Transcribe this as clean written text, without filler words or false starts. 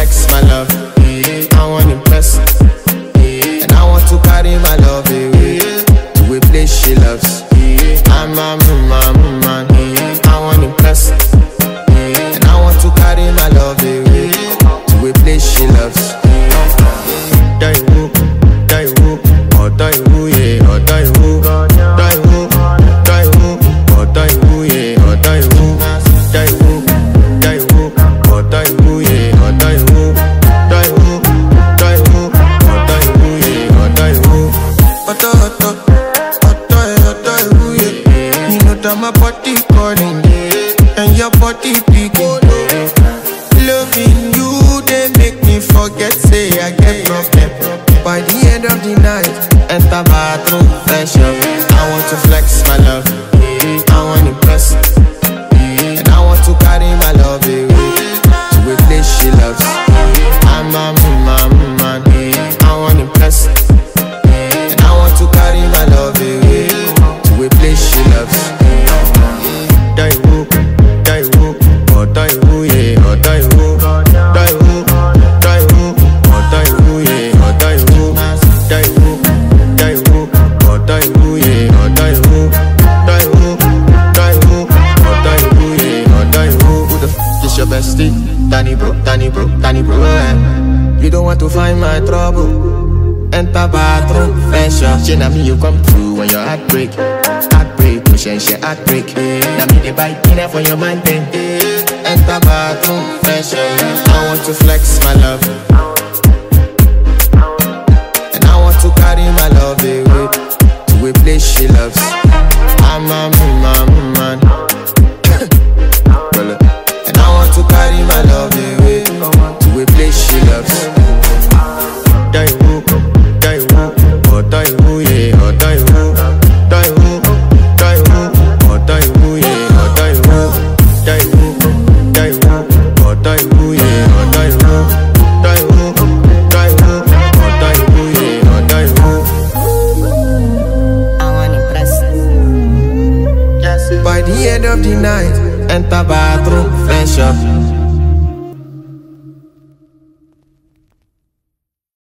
flex my love. I want impress. And I want to carry my love away to a place she loves. I'm a man. I want impress. And I want to carry my love away to a place she loves. My body calling, and your body picking. Loving you, they make me forget, say I get problem. By the end of the night, enter bathroom, fresh up. I want to flex my love, I want to impress. And I want to carry my love away to a place she loves. I'm a man, I want to impress. And I want to carry my love away to a place she loves. Danny bro, you don't want to find my trouble. Enter bathroom, fresh up. She na me you come through when your heartbreak, push and share heartbreak. Na me the bite dinner for your man thing. Enter bathroom, fresh up. I want to flex my love, and I want to carry my love away to a place she loves. I'm a man. And I want to carry my love away to a place she loves. By the end of the night, enter bathroom, fresh up.